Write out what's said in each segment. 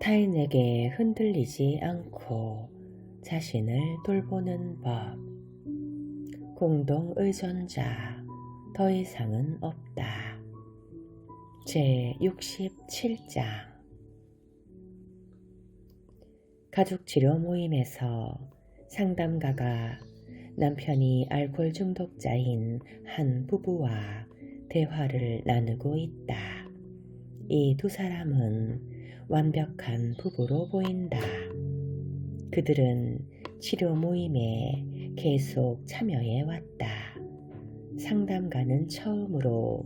타인에게 흔들리지 않고 자신을 돌보는 법. 공동의존자, 더 이상은 없다. 제67장. 가족치료 모임에서 상담가가 남편이 알코올 중독자인 한 부부와 대화를 나누고 있다. 이 두 사람은 완벽한 부부로 보인다. 그들은 치료 모임에 계속 참여해 왔다. 상담가는 처음으로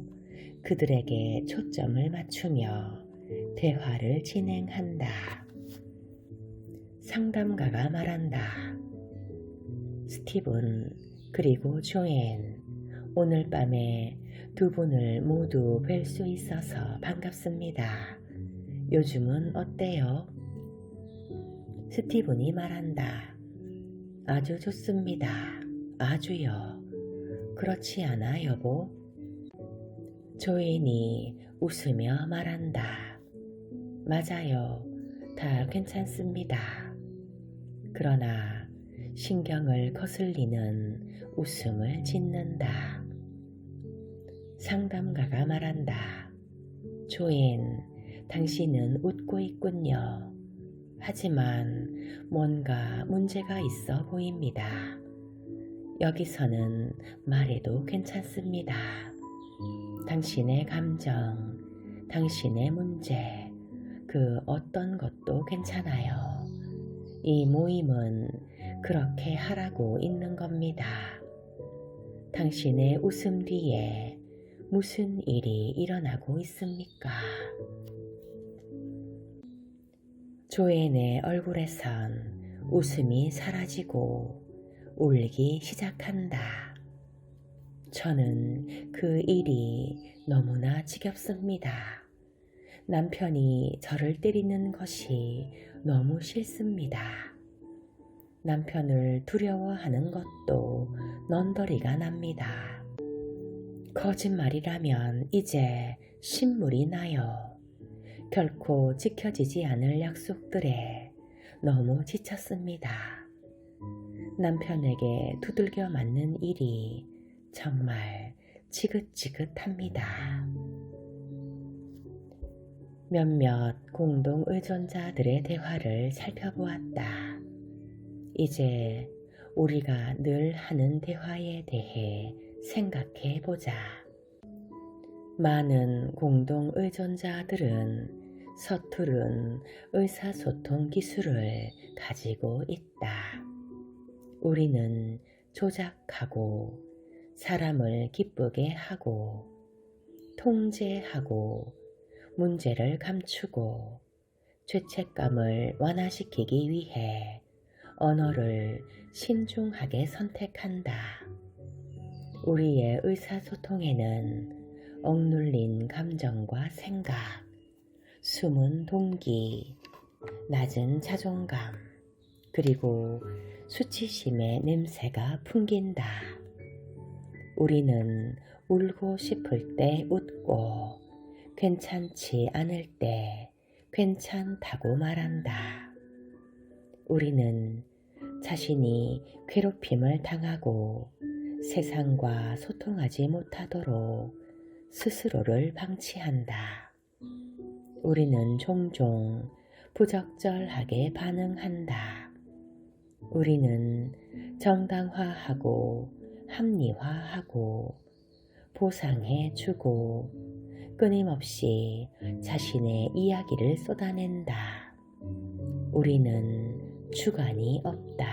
그들에게 초점을 맞추며 대화를 진행한다. 상담가가 말한다. 스티븐 그리고 조앤, 오늘 밤에 두 분을 모두 뵐 수 있어서 반갑습니다. 요즘은 어때요? 스티븐이 말한다. 아주 좋습니다. 아주요. 그렇지 않아, 여보? 조앤이 웃으며 말한다. 맞아요. 다 괜찮습니다. 그러나 신경을 거슬리는 웃음을 짓는다. 상담가가 말한다. 조앤, 당신은 웃고 있군요. 하지만 뭔가 문제가 있어 보입니다. 여기서는 말해도 괜찮습니다. 당신의 감정, 당신의 문제, 그 어떤 것도 괜찮아요. 이 모임은 그렇게 하라고 있는 겁니다. 당신의 웃음 뒤에 무슨 일이 일어나고 있습니까? 조앤의 얼굴에선 웃음이 사라지고 울기 시작한다. 저는 그 일이 너무나 지겹습니다. 남편이 저를 때리는 것이 너무 싫습니다. 남편을 두려워하는 것도 넌더리가 납니다. 거짓말이라면 이제 신물이 나요. 결코 지켜지지 않을 약속들에 너무 지쳤습니다. 남편에게 두들겨 맞는 일이 정말 지긋지긋합니다. 몇몇 공동의존자들의 대화를 살펴보았다. 이제 우리가 늘 하는 대화에 대해 생각해 보자. 많은 공동의존자들은 서투른 의사소통 기술을 가지고 있다. 우리는 조작하고 사람을 기쁘게 하고 통제하고 문제를 감추고 죄책감을 완화시키기 위해 언어를 신중하게 선택한다. 우리의 의사소통에는 억눌린 감정과 생각, 숨은 동기, 낮은 자존감, 그리고 수치심의 냄새가 풍긴다. 우리는 울고 싶을 때 웃고 괜찮지 않을 때 괜찮다고 말한다. 우리는 자신이 괴롭힘을 당하고 세상과 소통하지 못하도록 스스로를 방치한다. 우리는 종종 부적절하게 반응한다. 우리는 정당화하고 합리화하고 보상해주고 끊임없이 자신의 이야기를 쏟아낸다. 우리는 주관이 없다.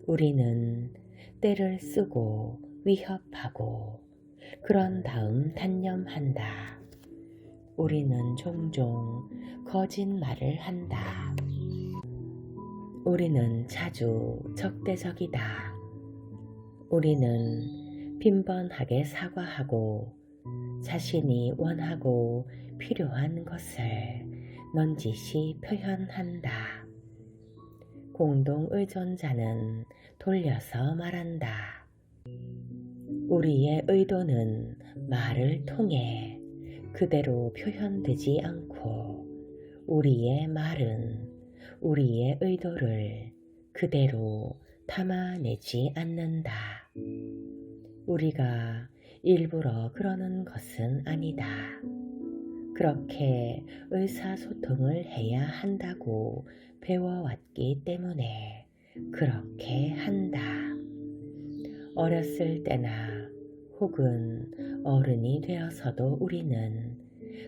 우리는 때를 쓰고 위협하고 그런 다음 단념한다. 우리는 종종 거짓말을 한다. 우리는 자주 적대적이다. 우리는 빈번하게 사과하고 자신이 원하고 필요한 것을 넌지시 표현한다. 공동의존자는 돌려서 말한다. 우리의 의도는 말을 통해 그대로 표현되지 않고 우리의 말은 우리의 의도를 그대로 담아내지 않는다. 우리가 일부러 그러는 것은 아니다. 그렇게 의사소통을 해야 한다고 배워왔기 때문에 그렇게 한다. 어렸을 때나 혹은 어른이 되어서도 우리는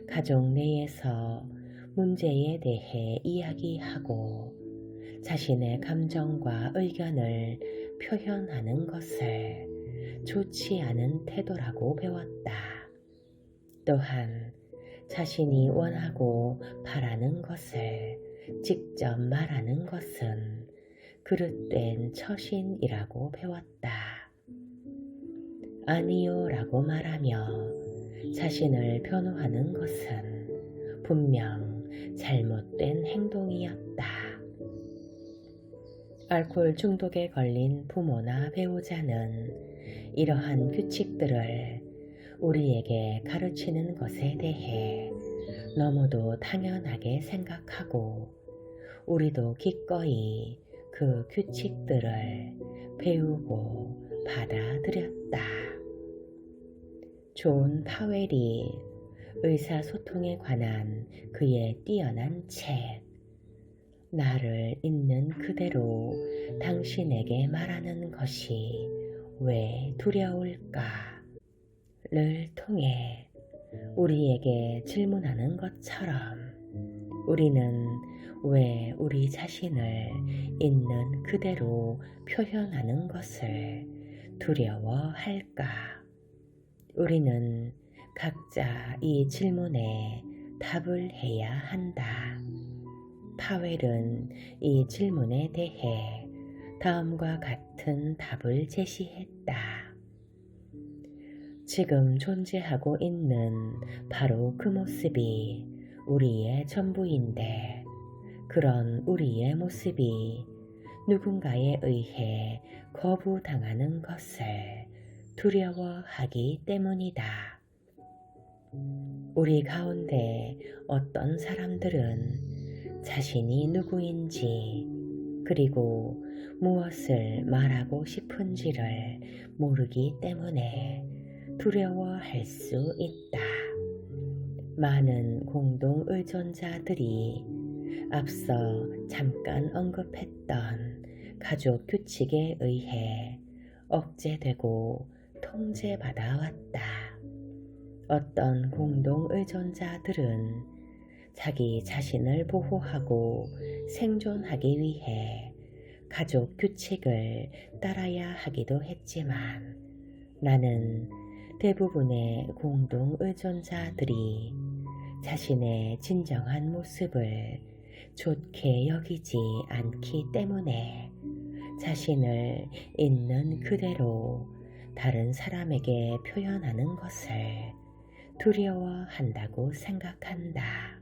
가족 내에서 문제에 대해 이야기하고 자신의 감정과 의견을 표현하는 것을 좋지 않은 태도라고 배웠다. 또한 자신이 원하고 바라는 것을 직접 말하는 것은 그릇된 처신이라고 배웠다. 아니요 라고 말하며 자신을 변호하는 것은 분명 잘못된 행동이었다. 알코올 중독에 걸린 부모나 배우자는 이러한 규칙들을 우리에게 가르치는 것에 대해 너무도 당연하게 생각하고 우리도 기꺼이 그 규칙들을 배우고 받아들였다. 존 파웰이 의사소통에 관한 그의 뛰어난 책 나를 있는 그대로 당신에게 말하는 것이 왜 두려울까? 를 통해 우리에게 질문하는 것처럼 우리는 왜 우리 자신을 있는 그대로 표현하는 것을 두려워할까? 우리는 각자 이 질문에 답을 해야 한다. 파웰은 이 질문에 대해 다음과 같은 답을 제시했다. 지금 존재하고 있는 바로 그 모습이 우리의 전부인데 그런 우리의 모습이 누군가에 의해 거부당하는 것을 두려워하기 때문이다. 우리 가운데 어떤 사람들은 자신이 누구인지 그리고 무엇을 말하고 싶은지를 모르기 때문에 두려워할 수 있다. 많은 공동 의존자들이 앞서 잠깐 언급했던 가족 규칙에 의해 억제되고 통제받아 왔다. 어떤 공동 의존자들은 자기 자신을 보호하고 생존하기 위해 가족 규칙을 따라야 하기도 했지만 나는 대부분의 공동 의존자들이 자신의 진정한 모습을 좋게 여기지 않기 때문에 자신을 있는 그대로 다른 사람에게 표현하는 것을 두려워한다고 생각한다.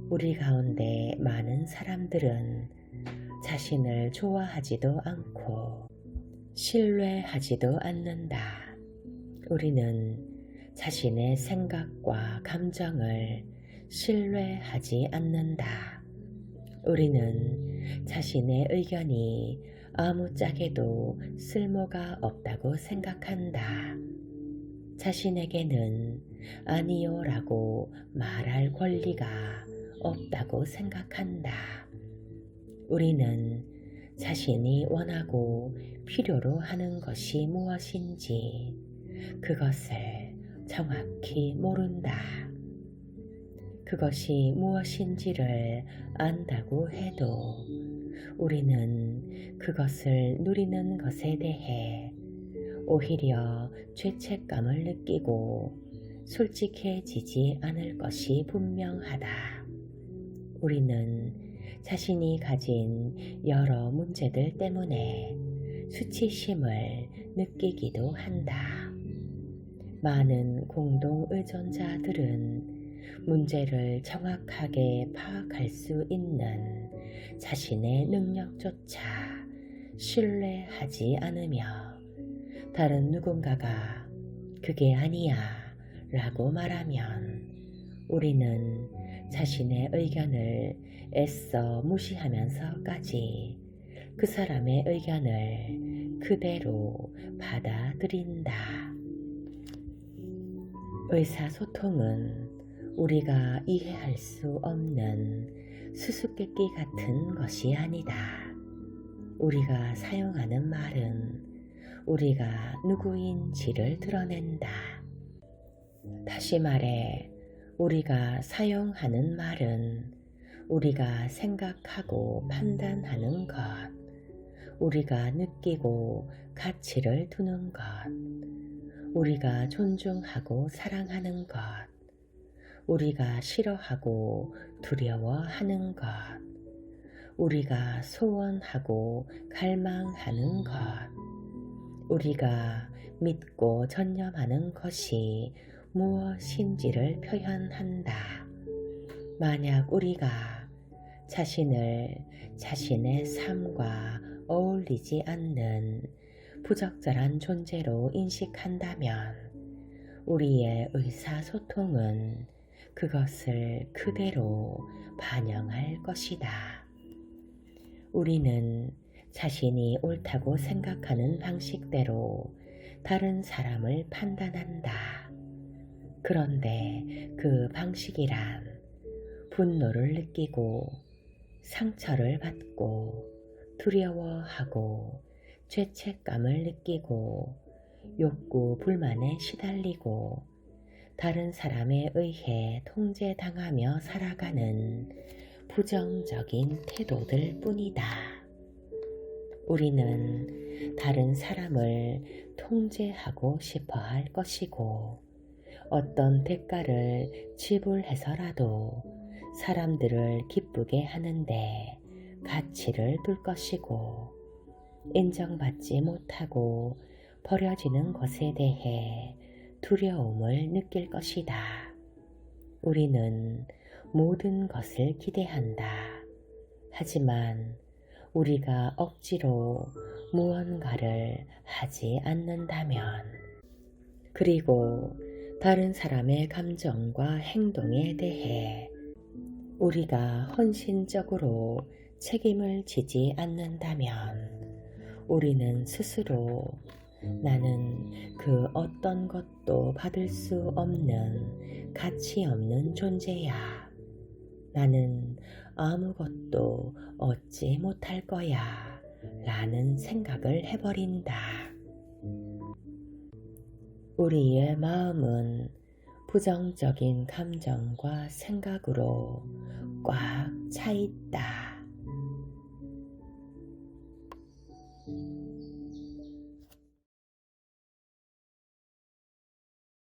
우리 가운데 많은 사람들은 자신을 좋아하지도 않고 신뢰하지도 않는다. 우리는 자신의 생각과 감정을 신뢰하지 않는다. 우리는 자신의 의견이 아무짝에도 쓸모가 없다고 생각한다. 자신에게는 아니요 라고 말할 권리가 없다고 생각한다. 우리는 자신이 원하고 필요로 하는 것이 무엇인지 그것을 정확히 모른다. 그것이 무엇인지를 안다고 해도 우리는 그것을 누리는 것에 대해 오히려 죄책감을 느끼고 솔직해지지 않을 것이 분명하다. 우리는 자신이 가진 여러 문제들 때문에 수치심을 느끼기도 한다. 많은 공동 의존자들은 문제를 정확하게 파악할 수 있는 자신의 능력조차 신뢰하지 않으며 다른 누군가가 그게 아니야 라고 말하면 우리는 자신의 의견을 애써 무시하면서까지 그 사람의 의견을 그대로 받아들인다. 의사소통은 우리가 이해할 수 없는 수수께끼 같은 것이 아니다. 우리가 사용하는 말은 우리가 누구인지를 드러낸다. 다시 말해, 우리가 사용하는 말은 우리가 생각하고 판단하는 것, 우리가 느끼고 가치를 두는 것, 우리가 존중하고 사랑하는 것, 우리가 싫어하고 두려워하는 것, 우리가 소원하고 갈망하는 것, 우리가 믿고 전념하는 것이 무엇인지를 표현한다. 만약 우리가 자신을 자신의 삶과 어울리지 않는 부적절한 존재로 인식한다면 우리의 의사소통은 그것을 그대로 반영할 것이다. 우리는 자신이 옳다고 생각하는 방식대로 다른 사람을 판단한다. 그런데 그 방식이란 분노를 느끼고 상처를 받고 두려워하고 죄책감을 느끼고 욕구 불만에 시달리고 다른 사람에 의해 통제당하며 살아가는 부정적인 태도들 뿐이다. 우리는 다른 사람을 통제하고 싶어 할 것이고 어떤 대가를 지불해서라도 사람들을 기쁘게 하는데 가치를 둘 것이고 인정받지 못하고 버려지는 것에 대해 두려움을 느낄 것이다. 우리는 모든 것을 기대한다. 하지만 우리가 억지로 무언가를 하지 않는다면, 그리고 다른 사람의 감정과 행동에 대해 우리가 헌신적으로 책임을 지지 않는다면 우리는 스스로 나는 그 어떤 것도 받을 수 없는 가치 없는 존재야. 나는 아무것도 얻지 못할 거야. 라는 생각을 해버린다. 우리의 마음은 부정적인 감정과 생각으로 꽉 차 있다.